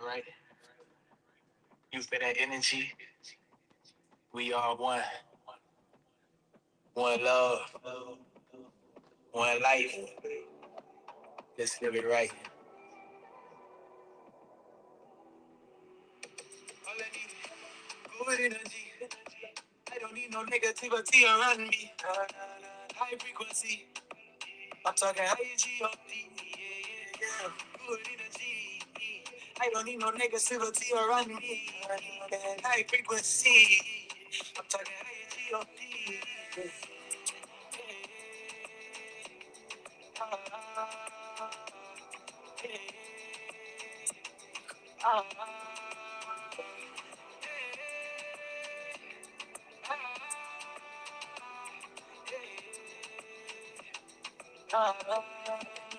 right? You feel that energy? We are one, one love, one life. Let's live it right. All I need good energy. I don't need no negativity around me. High frequency. I'm talking high G-O-D. Yeah, yeah, yeah. Good energy. I don't need no negativity around me. High frequency. I'm talking high G-O-D.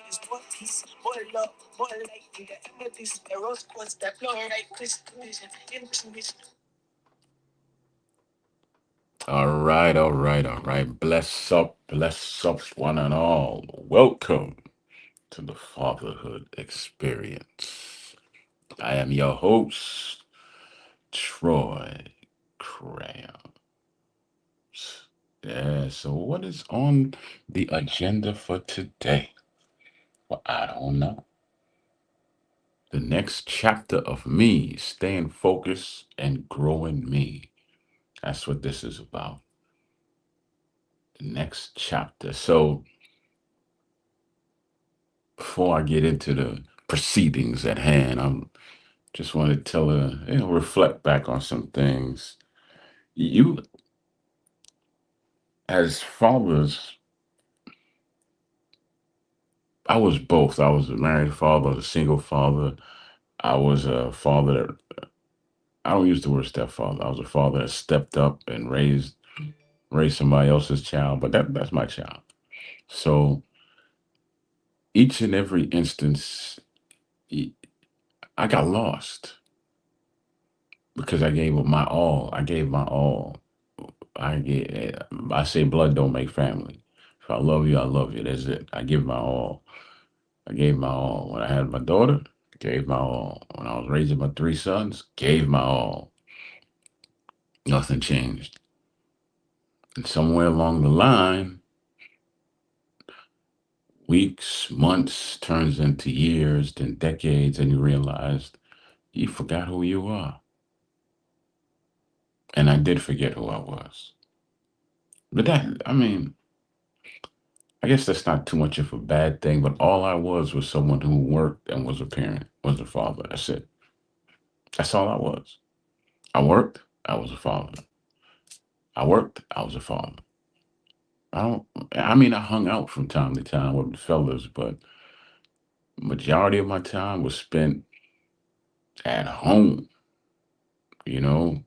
It's more peace, more love, more light in the amethyst, the rose quartz, the fluorite, crystal vision, intuition. All right. Bless up, one and all. Welcome to the Fatherhood Experience. I am your host, Troy Crayons. Yeah, so what is on the agenda for today? Well, I don't know. The next chapter of me, staying focused and growing me. That's what this is about. The next chapter. So before I get into the proceedings at hand, I'm just want to reflect back on some things. You, as fathers, I was both. I was a married father, a single father. I was a father that, I don't use the word stepfather. I was a father that stepped up and raised somebody else's child, but that's my child. So each and every instance, e- I got lost because I gave it my all. I gave my all. I say blood don't make family. If I love you, I love you. That's it. I give my all. I gave my all. When I had my daughter, gave my all. When I was raising my three sons, gave my all. Nothing changed. And somewhere along the line, weeks, months turns into years, then decades, and you realize you forgot who you are. And I did forget who I was. But I guess that's not too much of a bad thing, but all I was someone who worked and was a parent, was a father. That's it. That's all I was. I worked, I was a father. I worked, I was a father. I don't, I hung out from time to time with the fellas, but majority of my time was spent at home, you know.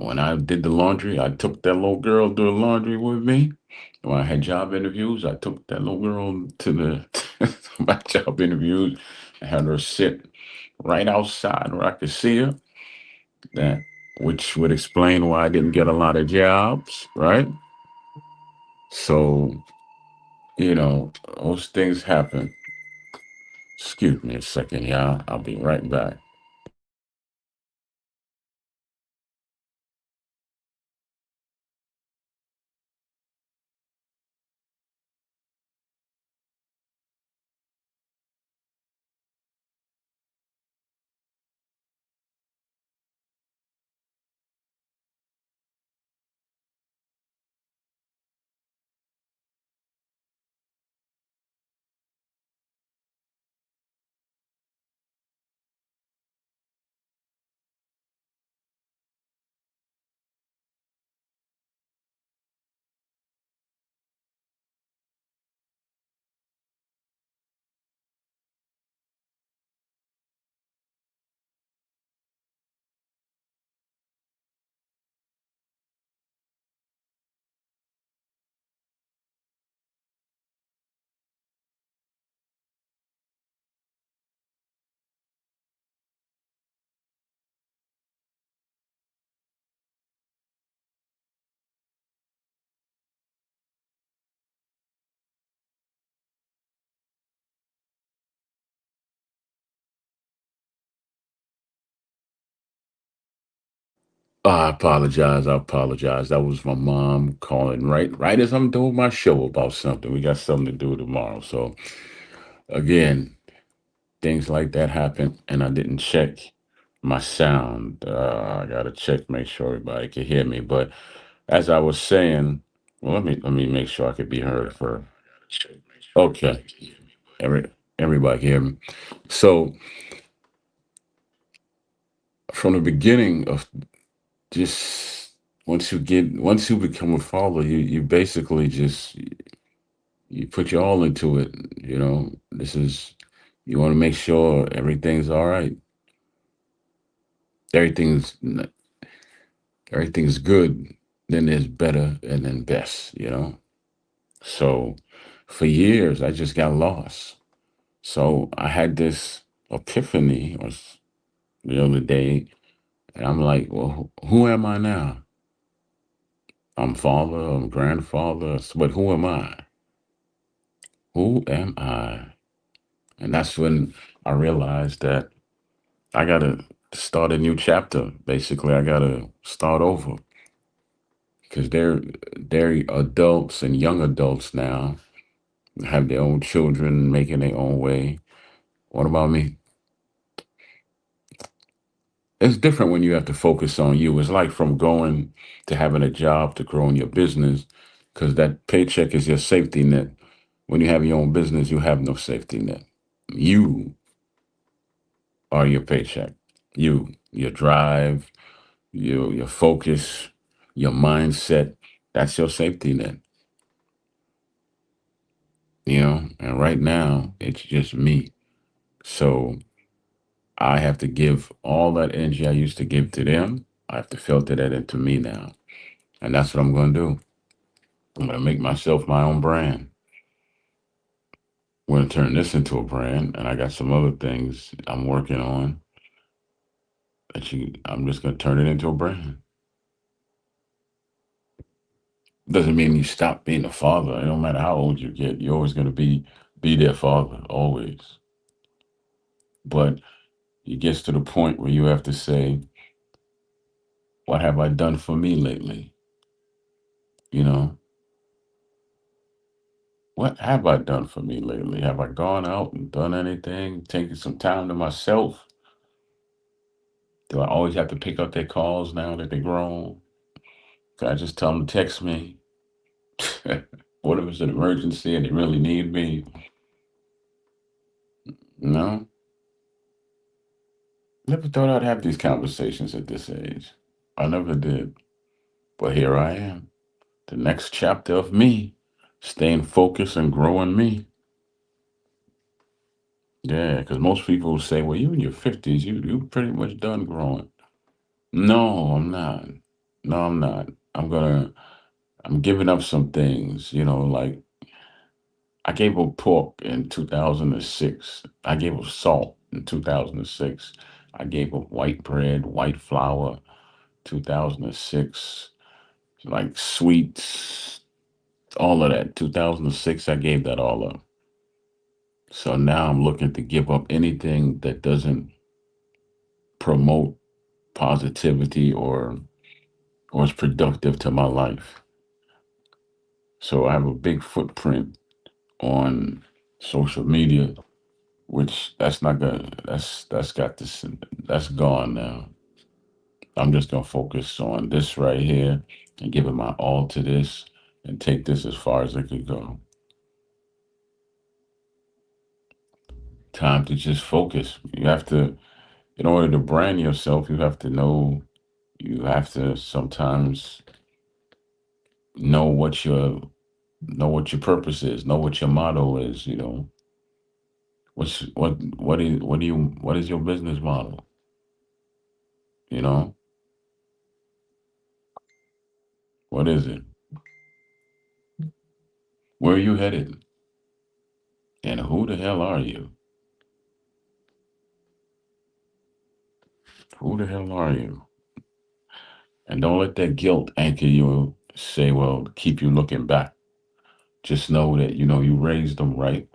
When I did the laundry, I took that little girl do the laundry with me. When I had job interviews, I took that little girl to the my job interviews and had her sit right outside where I could see her. That which would explain why I didn't get a lot of jobs, right? So, those things happen. Excuse me a second, y'all. I'll be right back. I apologize. I apologize. That was my mom calling right as I'm doing my show about something. We got something to do tomorrow. So again, things like that happen, and I didn't check my sound. I gotta check, make sure everybody can hear me. But as I was saying, well, let me make sure I could be heard for. Okay, every everybody can hear me. So from the beginning of just once you become a father, you basically just you put your all into it. You know, this is you want to make sure everything's all right. Everything's everything's good. Then there's better and then best. You know, so for years I just got lost. So I had this epiphany the other day, and I'm like, well, who am I now? I'm father, I'm grandfather, but who am I? Who am I? And that's when I realized that I gotta start a new chapter. Basically, I gotta start over because they're adults and young adults now, have their own children, making their own way. What about me? It's different when you have to focus on you. It's like from going to having a job to growing your business, because that paycheck is your safety net. When you have your own business, you have no safety net. You are your paycheck. Your drive, your focus, your mindset. That's your safety net, you know? And right now, it's just me. So I have to give all that energy I used to give to them. I have to filter that into me now. And that's what I'm going to do. I'm going to make myself my own brand. I'm going to turn this into a brand. And I got some other things I'm working on I'm just going to turn it into a brand. Doesn't mean you stop being a father. It don't matter how old you get. You're always going to be their father, always. But it gets to the point where you have to say, what have I done for me lately? You know, what have I done for me lately? Have I gone out and done anything, taken some time to myself? Do I always have to pick up their calls now that they're grown? Can I just tell them to text me? What if it's an emergency and they really need me? No, never thought I'd have these conversations at this age. I never did. But here I am, the next chapter of me, staying focused and growing me. Yeah, because most people say, well, you in your 50s, you pretty much done growing. No, I'm not. No, I'm not. I'm giving up some things, like I gave up pork in 2006. I gave up salt in 2006. I gave up white bread, white flour, 2006. Like sweets, all of that. 2006, I gave that all up. So now I'm looking to give up anything that doesn't promote positivity or is productive to my life. So I have a big footprint on social media, which that's not gonna that's got this that's gone now. I'm just gonna focus on this right here and give it my all to this and take this as far as it could go. Time to just focus. You have to, in order to brand yourself, you have to sometimes know what your purpose is, know what your motto is, what is your business model, you know? What is it? Where are you headed? And who the hell are you? Who the hell are you? And don't let that guilt anchor you, say, well, keep you looking back. Just know that, you raised them right.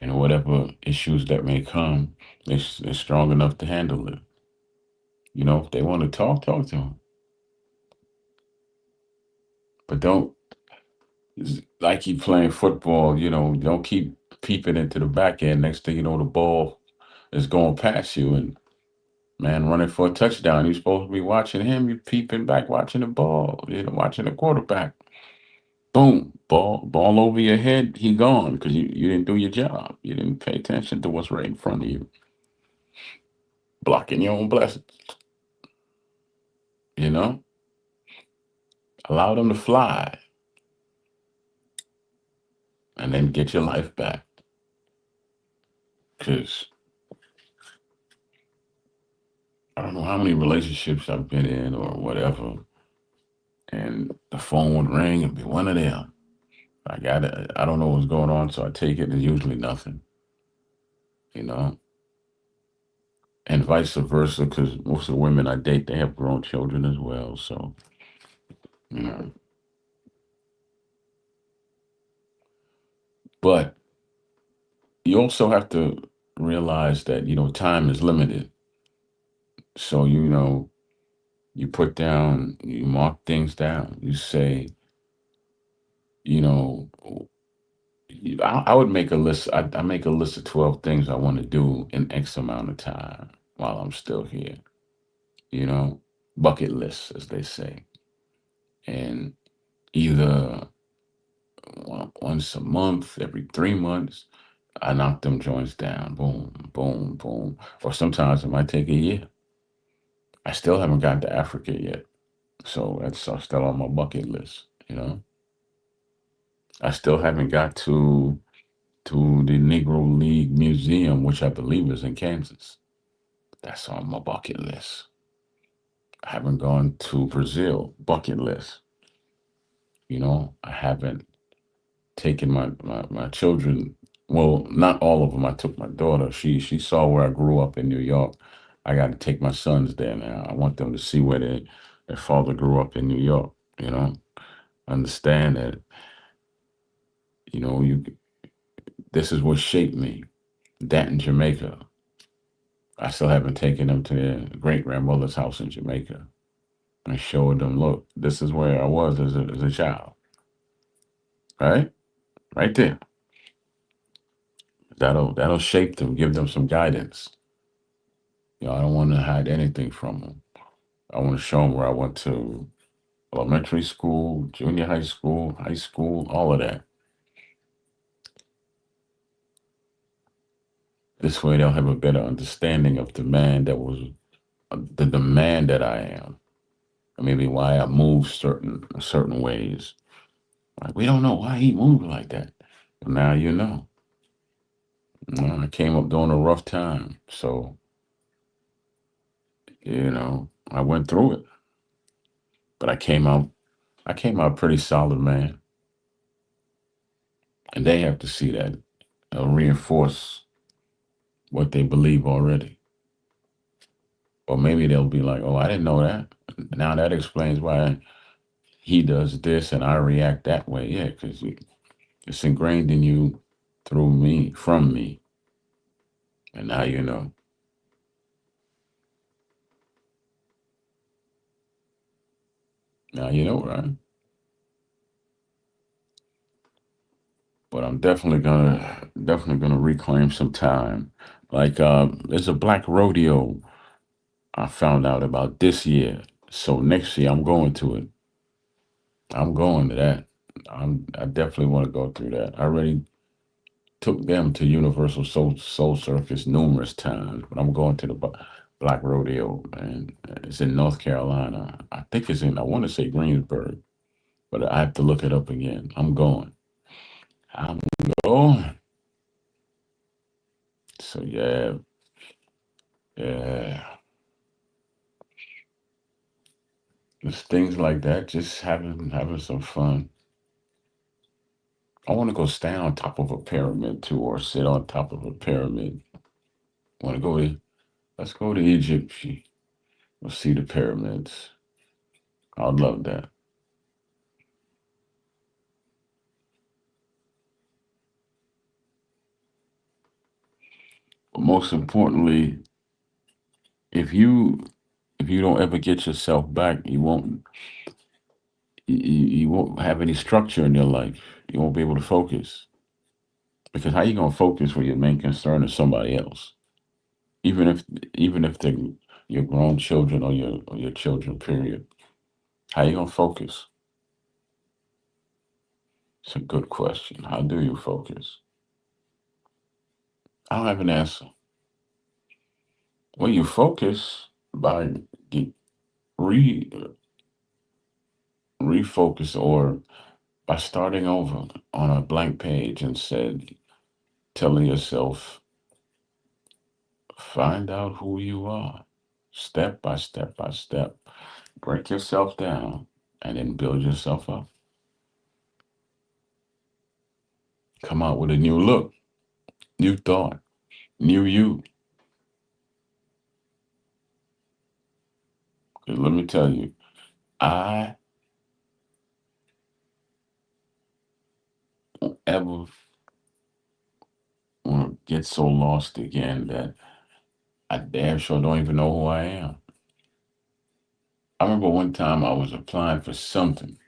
And whatever issues that may come, they're strong enough to handle it. If they want to talk to them. But don't like you playing football. Don't keep peeping into the back end. Next thing you know, the ball is going past you, and man running for a touchdown. You're supposed to be watching him. You peeping back, watching the ball. Watching the quarterback. Boom, ball over your head. He gone because you didn't do your job. You didn't pay attention to what's right in front of you, blocking your own blessings. You know, allow them to fly, and then get your life back. Because I don't know how many relationships I've been in or whatever, and the phone would ring and be one of them. I don't know what's going on, so I take it. It's usually nothing. You know, and vice versa. Because most of the women I date, they have grown children as well. So you know, but you also have to realize that time is limited. So you put down, you mark things down. You say, you know, I would make a list. I make a list of 12 things I want to do in X amount of time while I'm still here. You know, bucket lists, as they say, and either once a month, every 3 months, I knock them joints down. Boom, boom, boom. Or sometimes it might take a year. I still haven't gotten to Africa yet. So that's still on my bucket list. I still haven't got to the Negro League Museum, which I believe is in Kansas. That's on my bucket list. I haven't gone to Brazil, bucket list. I haven't taken my children. Well, not all of them. I took my daughter. She saw where I grew up in New York. I got to take my sons there now. I want them to see where their father grew up in New York. You know, understand that you this is what shaped me. That in Jamaica. I still haven't taken them to their great grandmother's house in Jamaica and showed them, look, this is where I was as a child, right? Right there. That'll shape them, give them some guidance. I don't want to hide anything from them. I want to show them where I went to elementary school, junior high school, all of that. This way, they'll have a better understanding of the man that I am, and maybe why I move certain ways. Like, we don't know why he moved like that. But now you know. I came up during a rough time, so I went through it, but I came out pretty solid, man. And they have to see that, reinforce what they believe already, or maybe they'll be like, "Oh, I didn't know that." Now that explains why he does this and I react that way. Yeah, because it's ingrained in you through me, from me, and now you know. Now you know, right? But I'm definitely gonna reclaim some time. Like there's a black rodeo I found out about this year. So next year I'm going to it. I'm going to that. I definitely want to go through that. I already took them to Universal Soul Circus numerous times, but I'm going to the Black Rodeo, and it's in North Carolina. I think it's in. I want to say Greensburg, but I have to look it up again. I'm going. I'm going. So yeah, yeah. Just things like that. Just having some fun. I want to go stand on top of a pyramid too, or sit on top of a pyramid. Want to go to? Let's go to Egypt. We'll see the pyramids. I'd love that. But most importantly, if you if you don't ever get yourself back, you won't. you won't have any structure in your life. You won't be able to focus because how you gonna focus when your main concern is somebody else? Even if even if they're your grown children or your children, period. How you gonna focus? It's a good question. How do you focus? I don't have an answer. Well, you focus by ge- re refocus or by starting over on a blank page and said, telling yourself, find out who you are, step by step by step. Break yourself down and then build yourself up. Come out with a new look, new thought, new you. 'Cause let me tell you, I don't ever want to get so lost again that I damn sure don't even know who I am. I remember one time I was applying for something.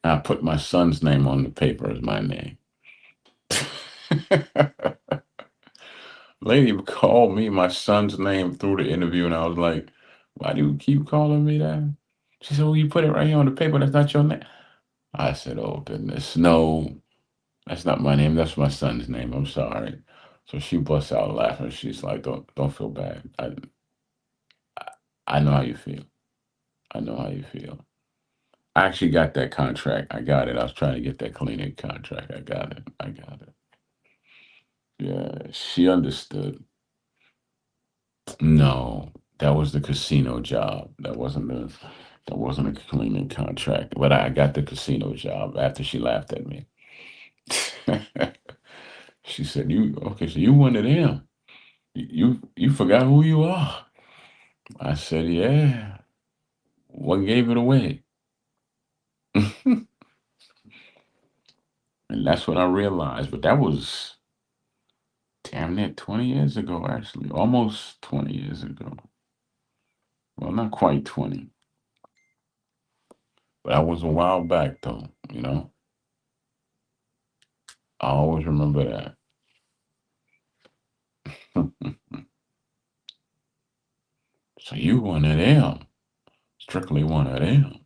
And I put my son's name on the paper as my name. Lady called me my son's name through the interview, and I was like, "Why do you keep calling me that?" She said, "Well, you put it right here on the paper. That's not your name." I said, "Oh goodness, no, that's not my name. That's my son's name. I'm sorry." So she busts out laughing. She's like, "Don't feel bad. I know how you feel. I know how you feel." I actually got that contract. I got it. I was trying to get that cleaning contract. I got it. I got it. Yeah, she understood. No, that was the casino job. That wasn't a cleaning contract. But I got the casino job after she laughed at me. She said, "You okay? So you one of them? You forgot who you are?" I said, "Yeah. What gave it away?" And that's what I realized. But that was damn near 20 years ago, actually, almost 20 years ago. Well, not quite 20, but that was a while back, though. I always remember that. So you one of them. Strictly one of them.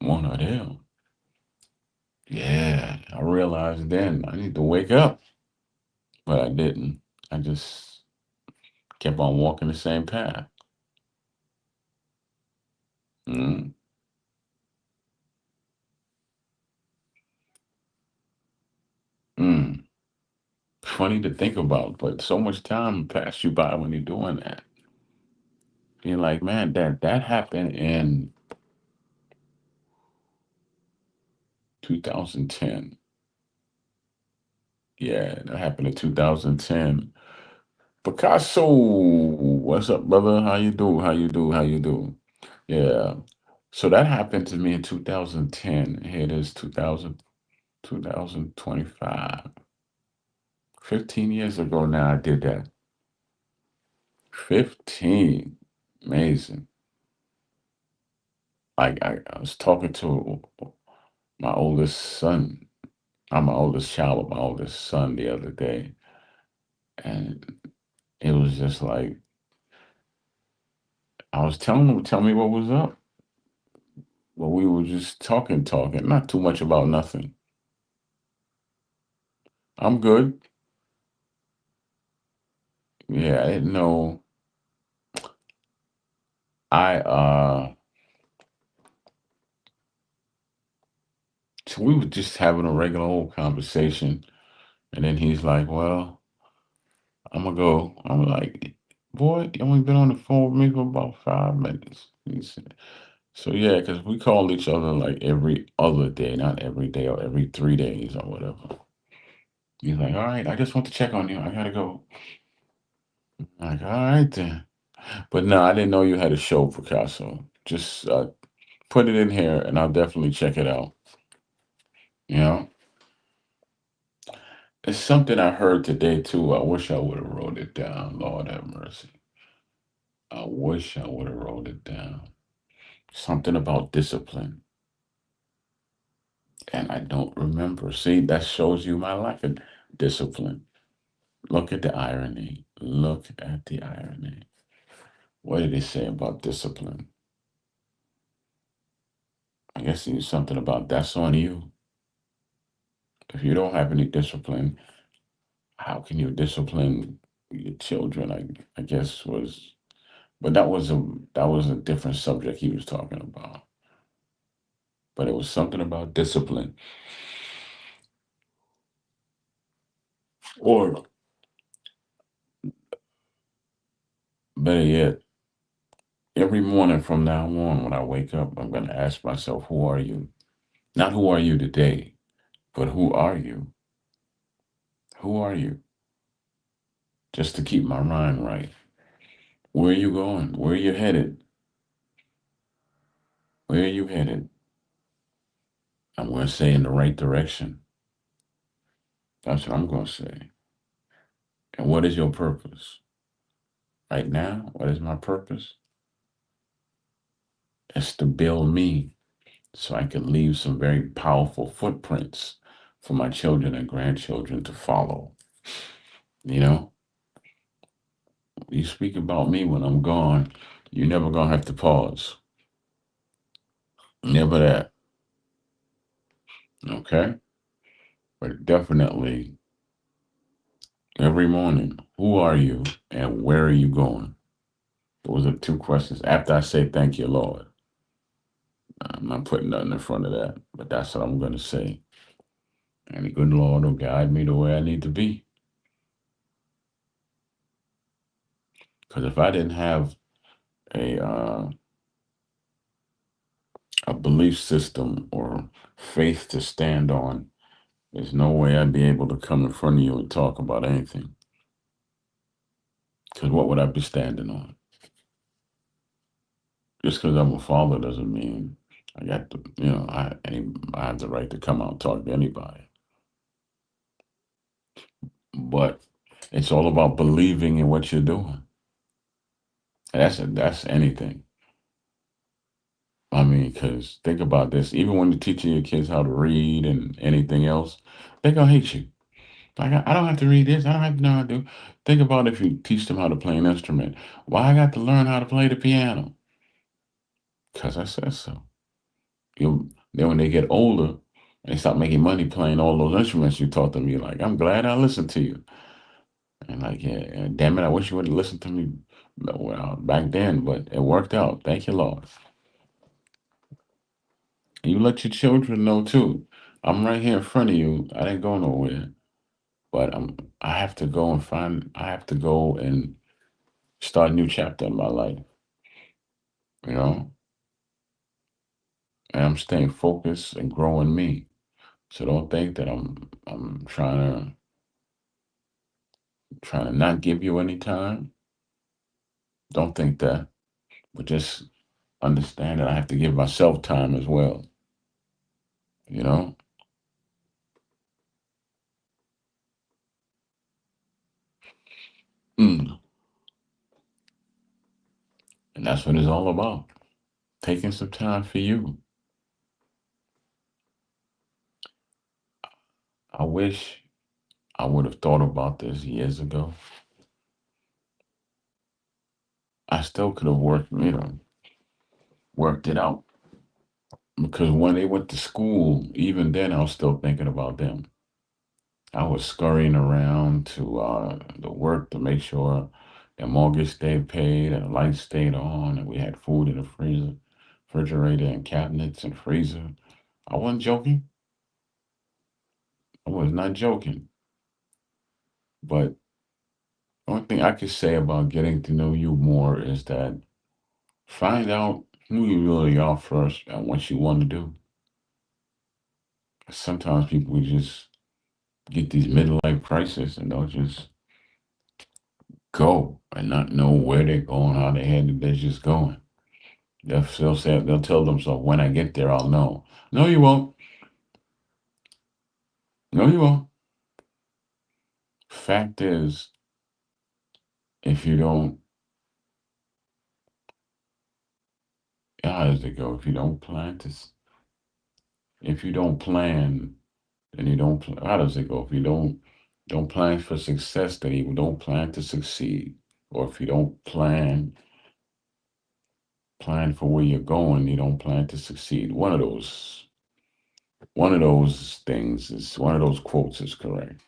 One of them. Yeah, I realized then I need to wake up, but I didn't. I just kept on walking the same path. Mm, mm. Funny to think about, but so much time passed you by when you're doing that. You're like, man, that happened in 2010. Yeah, that happened in 2010. Picasso, what's up, brother? How you do? How you do? How you do? Yeah. So that happened to me in 2010. Here it is, 2025. 15 years ago now I did that. 15. Amazing. I was talking to my oldest son. I'm my oldest child with my oldest son the other day. And it was just like, I was telling him, tell me what was up. Well, we were just talking, not too much about nothing. I'm good. Yeah, I didn't know. I so we were just having a regular old conversation, and then he's like, "Well, I'm gonna go." I'm like, "Boy, you only been on the phone with me for about 5 minutes." He said, "So yeah, because we call each other like every other day, not every day or every 3 days or whatever." He's like, "All right, I just want to check on you. I gotta go." I'm like, "All right then." But no, I didn't know you had a show, Picasso. Just put it in here, and I'll definitely check it out. You know, it's something I heard today too. I wish I would have wrote it down. Lord have mercy. I wish I would have wrote it down. Something about discipline. And I don't remember. See, that shows you my lack of discipline. Look at the irony. Look at the irony. What did he say about discipline? I guess he was something about that's on you. If you don't have any discipline, how can you discipline your children? I guess was, but that was a different subject he was talking about. But it was something about discipline, or better yet, every morning from now on, when I wake up, I'm going to ask myself, who are you? Not who are you today, but who are you? Who are you? Just to keep my mind right. Where are you going? Where are you headed? Where are you headed? I'm going to say in the right direction. That's what I'm going to say. And what is your purpose? Right now, what is my purpose? It's to build me so I can leave some very powerful footprints for my children and grandchildren to follow. You know, you speak about me when I'm gone, you're never going to have to pause. Never that. Okay? But definitely every morning, who are you and where are you going? Those are two questions. After I say thank you, Lord, I'm not putting nothing in front of that, but that's what I'm going to say. And the good Lord will guide me the way I need to be. Because if I didn't have a uh, a belief system or faith to stand on, there's no way I'd be able to come in front of you and talk about anything. Because what would I be standing on? Just because I'm a father doesn't mean I got the, I have the right to come out and talk to anybody. But it's all about believing in what you're doing. That's anything. I mean, because think about this. Even when you're teaching your kids how to read and anything else, they're gonna hate you. Like I don't have to read this. I don't have to know how to do. Think about if you teach them how to play an instrument. Why I got to learn how to play the piano? Because I said so. Then when they get older, and they start making money playing all those instruments you taught them. You're like, I'm glad I listened to you. And like, yeah, damn it, I wish you would have listened to me well back then, but it worked out. Thank you, Lord. And you let your children know too. I'm right here in front of you. I didn't go nowhere, but I have to go and find. I have to go and start a new chapter in my life. You know, and I'm staying focused and growing me. So don't think that I'm trying to not give you any time. Don't think that, but just understand that I have to give myself time as well. You know, mm. And that's what it's all about. Taking some time for you. I wish I would have thought about this years ago. I still could have worked it out because when they went to school, even then I was still thinking about them. I was scurrying around to the work to make sure the mortgage stayed paid and the lights stayed on and we had food in the freezer, refrigerator and cabinets and freezer. I wasn't joking. I was not joking. But the only thing I could say about getting to know you more is that find out who you really are first and what you want to do. Sometimes people just get these midlife crises and they'll just go and not know where they're going, how they're headed. They're just going. They'll tell themselves, when I get there, I'll know. No, you won't. No, you won't. Fact is, if you don't, how does it go? If you don't plant this, If you don't plan, then you don't. How does it go? If you don't plan for success, then you don't plan to succeed. Or if you don't plan for where you're going, you don't plan to succeed. One of those things is one of those quotes is correct.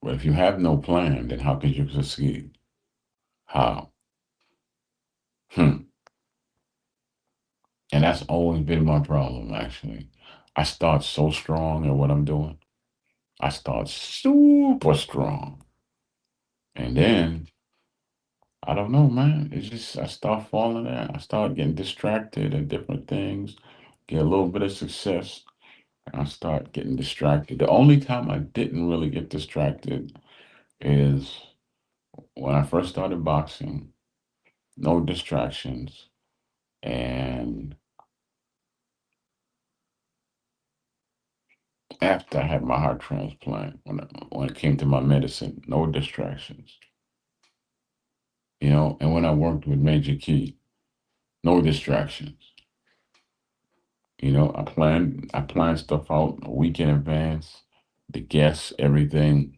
But if you have no plan, then how can you succeed? How? Hmm. And that's always been my problem, actually. I start so strong at what I'm doing. I start super strong. And then, I don't know, man. It's just, I start falling out. I start getting distracted and different things, get a little bit of success, and I start getting distracted. The only time I didn't really get distracted is when I first started boxing, no distractions. And after I had my heart transplant, when it came to my medicine, no distractions, and when I worked with Major Key, no distractions. I planned stuff out a week in advance, the guests, everything.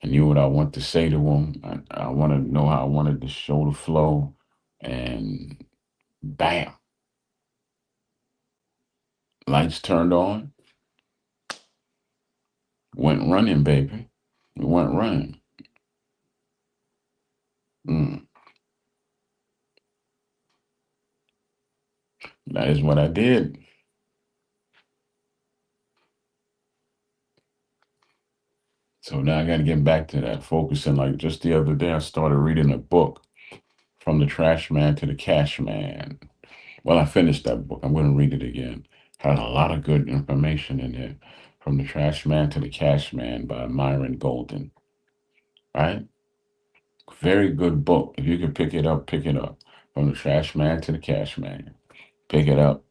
I knew what I want to say to them. I wanted to know how I wanted to show the flow, and bam, lights turned on, went running, baby. We went running. Mm, that is what I did. So now I got to get back to that, focusing. Like just the other day, I started reading a book, From the Trash Man to the Cash Man. Well, I finished that book. I'm going to read it again. Had a lot of good information in it. From the Trash Man to the Cash Man by Myron Golden. Right? Very good book. If you can pick it up, pick it up. From the Trash Man to the Cash Man. Pick it up.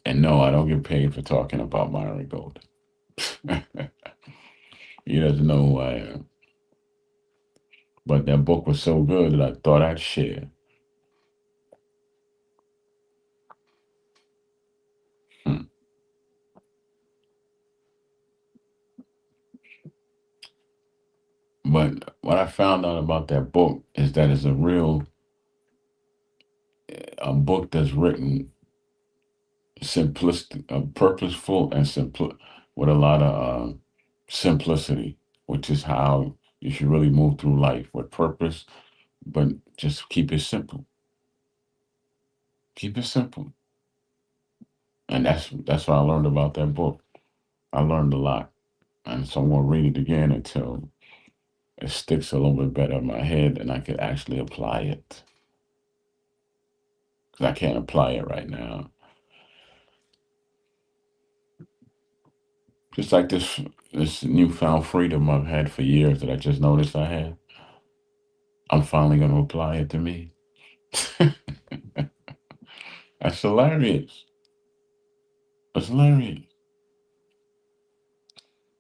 And no, I don't get paid for talking about Myron Golden. He doesn't know who I am. But that book was so good that I thought I'd share. Hmm. But what I found out about that book is that it's a book that's written simplistic, purposeful, and simple with a lot of simplicity, which is how you should really move through life with purpose, but just keep it simple. Keep it simple, and that's what I learned about that book. I learned a lot, and so I'm gonna read it again until it sticks a little bit better in my head, and I could actually apply it. Because I can't apply it right now. Just like this newfound freedom I've had for years that I just noticed I had. I'm finally going to apply it to me. That's hilarious. That's hilarious.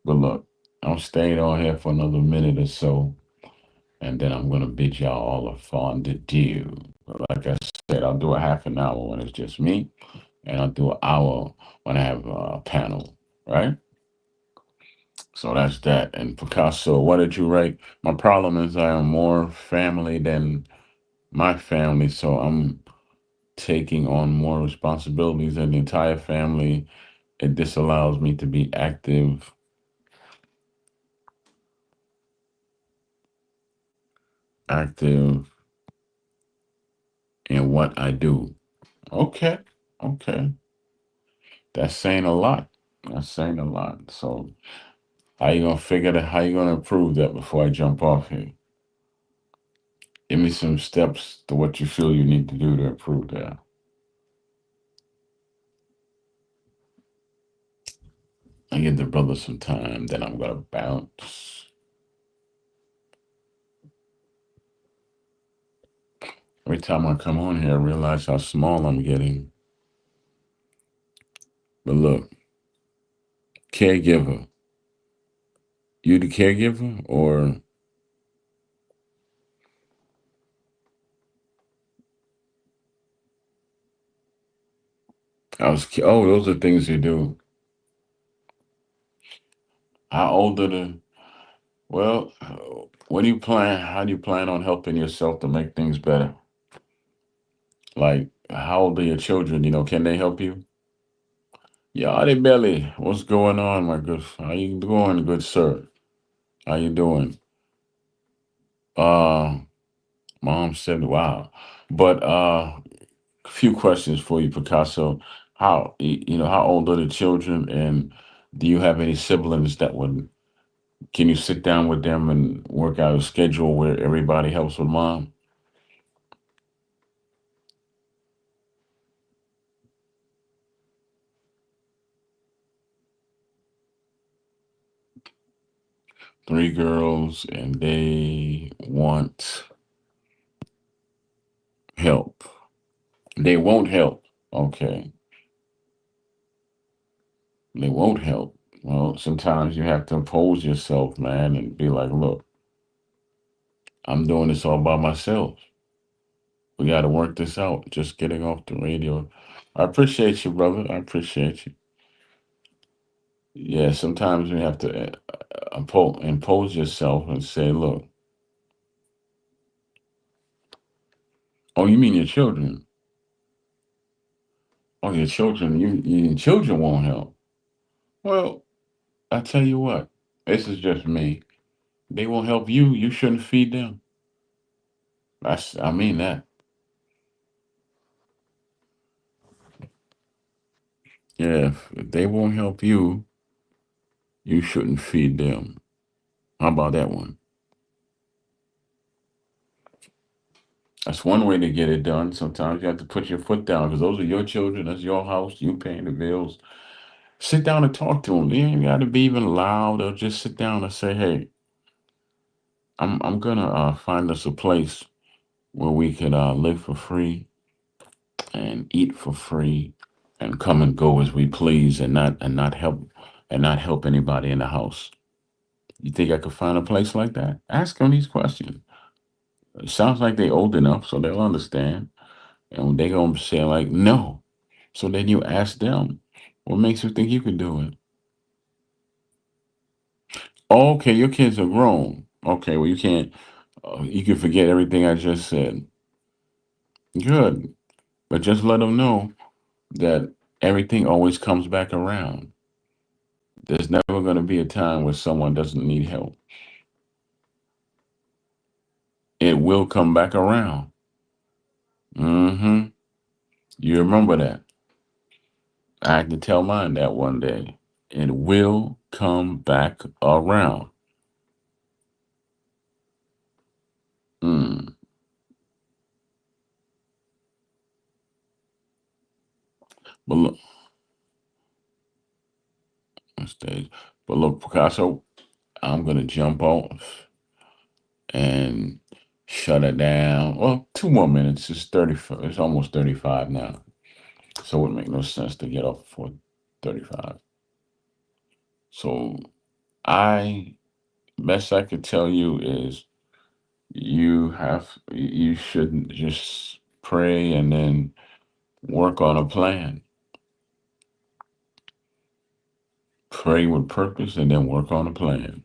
But look, I'm staying on here for another minute or so, and then I'm going to bid y'all all a fond adieu. Like I said, I'll do a half an hour when it's just me, and I'll do an hour when I have a panel, right? So that's that. And Picasso, what did you write? My problem is I am more family than my family, so I'm taking on more responsibilities than the entire family. It disallows me to be active in what I do. Okay, okay, that's saying a lot. That's saying a lot. So how you gonna figure that? How you gonna improve that before I jump off here? Give me some steps to what you feel you need to do to improve that. I give the brother some time, then I'm gonna bounce. Every time I come on here, I realize how small I'm getting. But look, caregiver. You the caregiver or Oh, those are things you do. How old are the? Well, what do you plan? How do you plan on helping yourself to make things better? Like, how old are your children? Can they help you? Yardy Belly, what's going on, my good? How you doing, good sir? How you doing? Uh, Mom said, "Wow," but a few questions for you, Picasso. How old are the children, and do you have any siblings that would? Can you sit down with them and work out a schedule where everybody helps with mom? 3 girls, and they want help. They won't help. Okay, they won't help. Well, sometimes you have to impose yourself, man, and be like, look, I'm doing this all by myself. We got to work this out. Just getting off the radio. I appreciate you, brother. I appreciate you. Yeah, sometimes you have to impose yourself and say, look, oh, you mean your children? Oh, your children, your children won't help. Well, I tell you what, this is just me. They won't help you. You shouldn't feed them. I mean that. Yeah, if they won't help you, you shouldn't feed them. How about that one? That's one way to get it done. Sometimes you have to put your foot down because those are your children. That's your house. You paying the bills. Sit down and talk to them. You ain't got to be even loud or just sit down and say, "Hey, I'm gonna find us a place where we could live for free and eat for free and come and go as we please and not help anybody in the house. You think I could find a place like that?" Ask them these questions. It sounds like they old enough, so they'll understand. And they gonna say like, no. So then you ask them, what makes you think you can do it? Oh, okay, your kids are grown. Okay, well you can't. You can forget everything I just said. Good, but just let them know that everything always comes back around. There's never going to be a time where someone doesn't need help. It will come back around. Mm-hmm. You remember that. I had to tell mine that one day. It will come back around. Mm. But look, on stage. But look, Picasso, I'm gonna jump off and shut it down. Well, 2 more minutes. It's 30. It's almost 35 now. So it would make no sense to get off for 35. So I best I could tell you is you shouldn't just pray and then work on a plan. Pray with purpose and then work on a plan.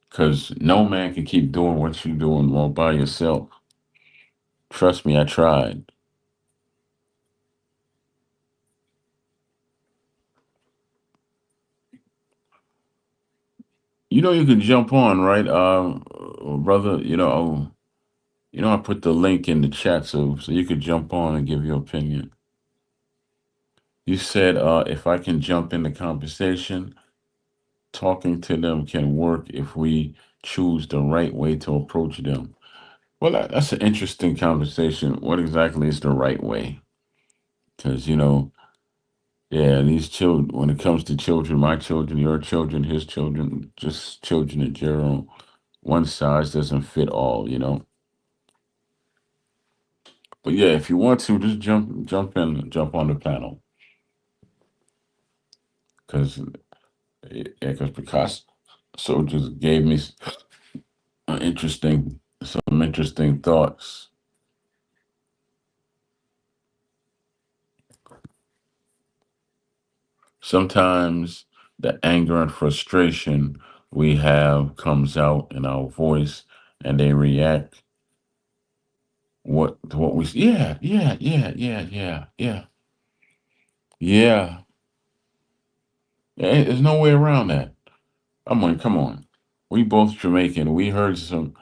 Because no man can keep doing what you're doing all by yourself. Trust me, I tried. You can jump on, right, brother? I put the link in the chat so you could jump on and give your opinion. You said if I can jump in the conversation, talking to them can work if we choose the right way to approach them. Well, that's an interesting conversation. What exactly is the right way? Because, yeah, these children, when it comes to children, my children, your children, his children, just children in general, one size doesn't fit all. But yeah, if you want to, just jump in, jump on the panel. Because, yeah, because Picasso just gave me some interesting thoughts. Sometimes the anger and frustration we have comes out in our voice, and they react what we yeah. There's no way around that. I'm like, come on. We both Jamaican. We heard some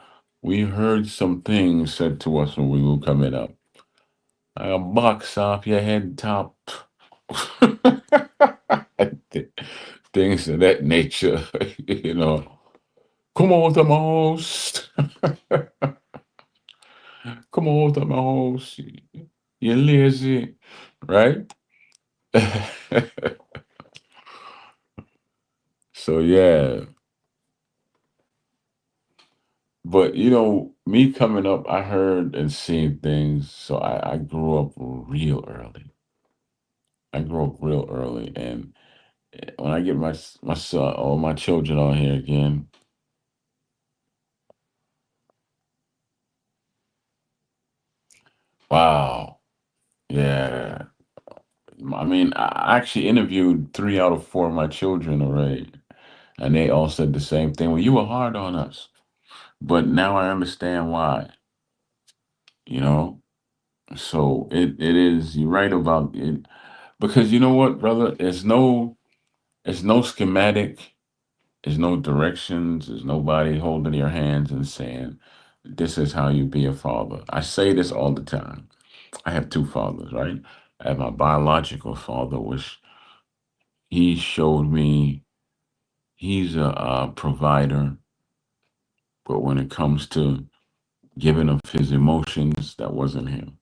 things said to us when we were coming up. A box off your head top. Things of that nature, you know. Come on, the most. Come on, the most. You're lazy, right? So yeah, but me coming up, I heard and seen things. So I grew up real early. I grew up real early, and when I get my son or my children on here again, wow, yeah. I mean, I actually interviewed 3 out of 4 of my children already, and they all said the same thing. Well, you were hard on us, but now I understand why. You know, so it is. You're right about it because you know what, brother? There's no schematic. There's no directions. There's nobody holding your hands and saying, "This is how you be a father." I say this all the time. I have 2 fathers, right? I have my biological father, which he showed me he's a provider, but when it comes to giving of his emotions, that wasn't him.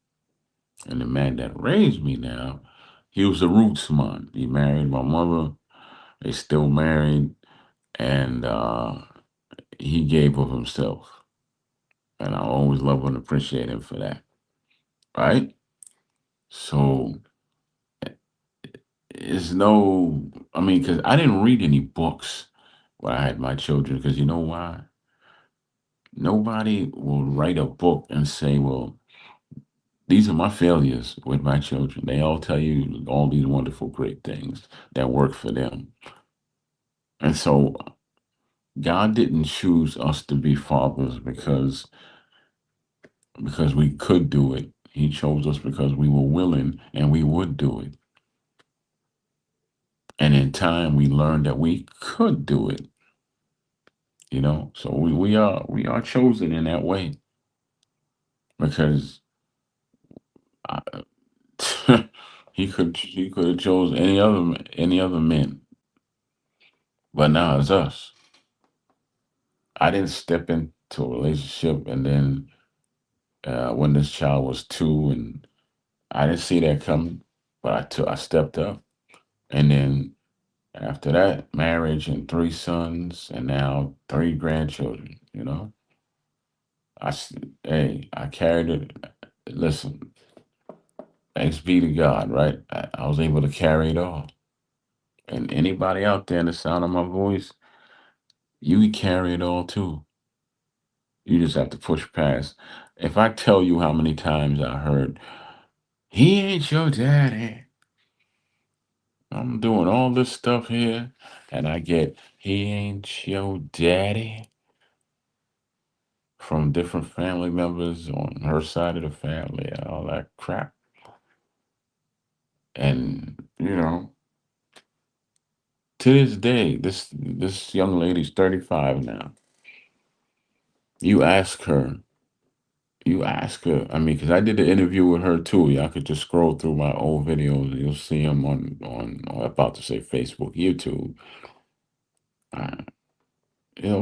And the man that raised me now, he was a roots man. He married my mother. They still married, and he gave of himself. And I always love and appreciate him for that, right? So it's no, I mean, because I didn't read any books when I had my children, because you know why? Nobody will write a book and say, well, these are my failures with my children. They all tell you all these wonderful, great things that work for them. And so God didn't choose us to be fathers because we could do it. He chose us because we were willing and we would do it. And in time we learned that we could do it. So we are chosen in that way because I, he could have chose any other men, but now it's us. I didn't step into a relationship and then when this child was 2, and I didn't see that coming, but I stepped up, and then after that, marriage and 3 sons, and now 3 grandchildren. Hey, I carried it. Listen, thanks be to God, right? I was able to carry it all. And anybody out there in the sound of my voice, you can carry it all too. You just have to push past. If I tell you how many times I heard, he ain't your daddy. I'm doing all this stuff here, and I get, he ain't your daddy from different family members on her side of the family and all that crap. And, to this day, this young lady's 35 now. You ask her, I mean, because I did the interview with her too. Y'all could just scroll through my old videos. You'll see them on about to say Facebook, YouTube. Uh,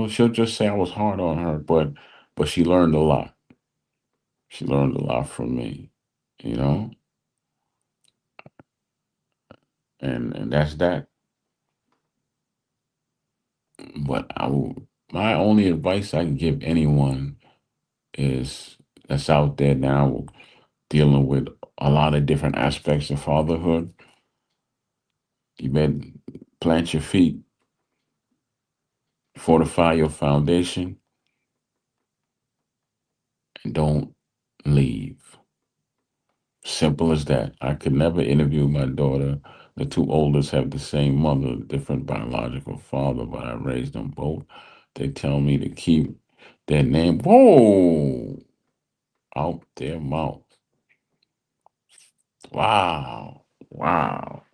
she'll just say I was hard on her, but she learned a lot. She learned a lot from me, you know, and that's that. But my only advice I can give anyone is that's out there now dealing with a lot of different aspects of fatherhood. You better plant your feet, fortify your foundation, and don't leave. Simple as that. I could never interview my daughter The two oldest have the same mother, different biological father, but I raised them both. They tell me to keep their name, whoa, out their mouth. Wow. Wow.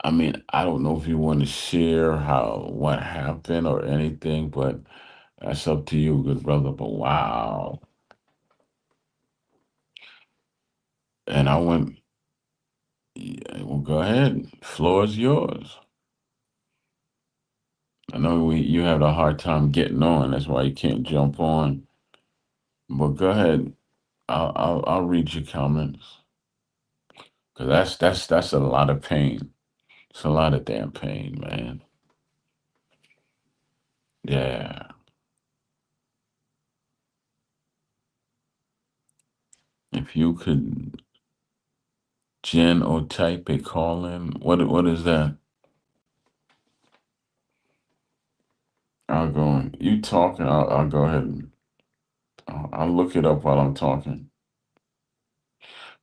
I mean, I don't know if you want to share how what happened or anything, but that's up to you, good brother. But wow. And I went, yeah, well, go ahead. Floor is yours. I know you have a hard time getting on. That's why you can't jump on. But go ahead. I'll read your comments because that's a lot of pain. It's a lot of damn pain, man. Yeah. If you could gen or type a call in, what is that? I'll go. You talking? I'll go ahead and I'll look it up while I'm talking.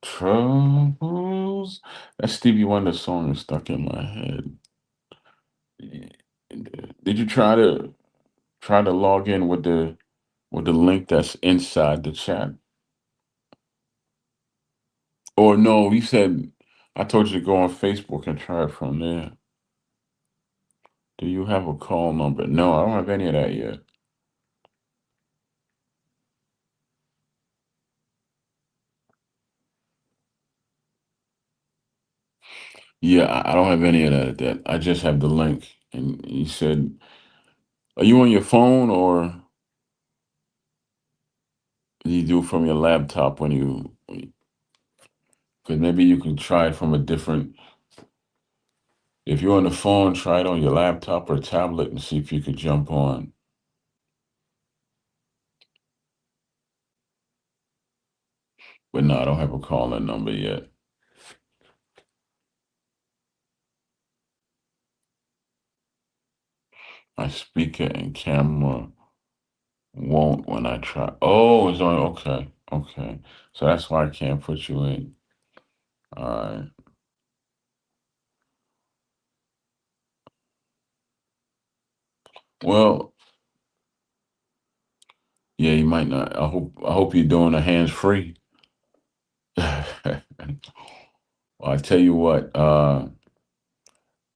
Troubles. That Stevie Wonder song is stuck in my head. Did you try to log in with the link that's inside the chat? Or no, you said I told you to go on Facebook and try it from there. Do you have a call number? No, I don't have any of that yet. Yeah, I don't have any of that. I just have the link. And you said, are you on your phone or do you do it from your laptop when you? Because maybe you can try it from a different. If you're on the phone, try it on your laptop or tablet and see if you could jump on. But no, I don't have a call-in number yet. My speaker and camera won't when I try. Oh, it's on. Okay, okay. So that's why I can't put you in. All right. Well, yeah, you might not. I hope you're doing a hands free. Well, I tell you what.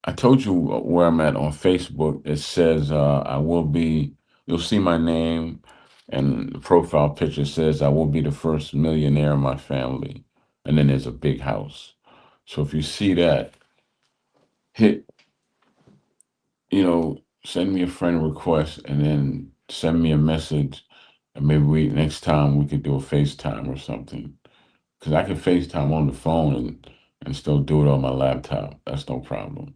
I told you where I'm at on Facebook. It says I will be. You'll see my name, and the profile picture says I will be the first millionaire in my family. And then there's a big house. So if you see that, hit send me a friend request and then send me a message. And maybe next time we could do a FaceTime or something. Because I can FaceTime on the phone and still do it on my laptop. That's no problem.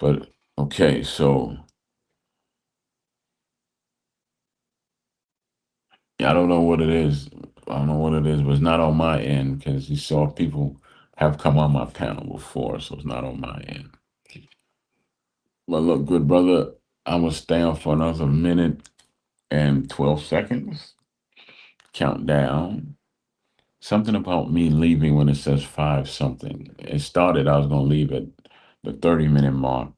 But okay, so yeah, I don't know what it is. I don't know what it is, but it's not on my end because you saw people have come on my panel before, so it's not on my end. But look, good brother, I'm gonna stay on for another minute and 12 seconds. Count down. Something about me leaving when it says five something. It started, I was gonna leave at the 30-minute mark,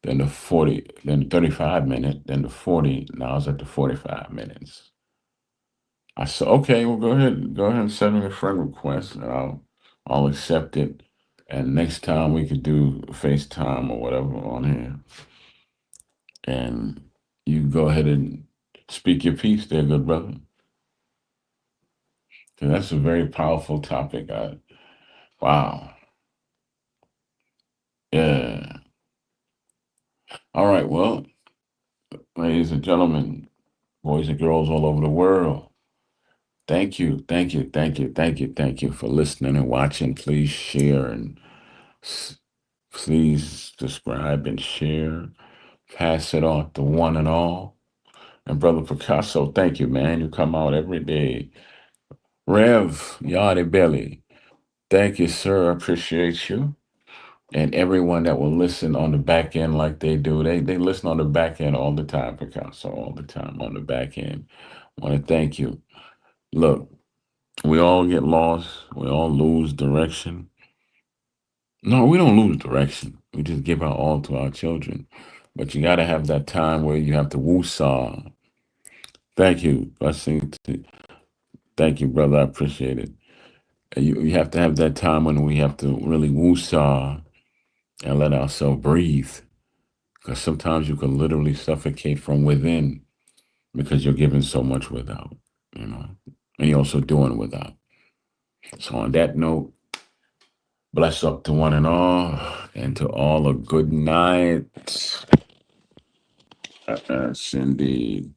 then the 40, then the 35 minute, then the 40. Now I was at the 45 minutes. I said, okay, well, go ahead and send me a friend request, and I'll accept it. And next time we could do FaceTime or whatever on here, and you go ahead and speak your piece, there, good brother. 'Cause that's a very powerful topic. Wow, yeah. All right, well, ladies and gentlemen, boys and girls all over the world, thank you, thank you, thank you, thank you, thank you for listening and watching. Please share and s- please subscribe and share. Pass it on to one and all. And Brother Picasso, thank you, man. You come out every day. Rev, Yardy Belly, thank you, sir. I appreciate you. And everyone that will listen on the back end like they do. They listen on the back end all the time, Picasso, all the time on the back end. I want to thank you. Look, We all get lost. We all lose direction. No, we don't lose direction. We just give our all to our children. But you got to have that time where you have to woosah. Thank you. Blessing to, thank you, brother. I appreciate it. And you have to have that time when we have to really woosah and let ourselves breathe. Because sometimes you can literally suffocate from within because you're giving so much without, you know, and you're also doing without. So on that note, bless up to one and all, and to all a good night. Yes, indeed.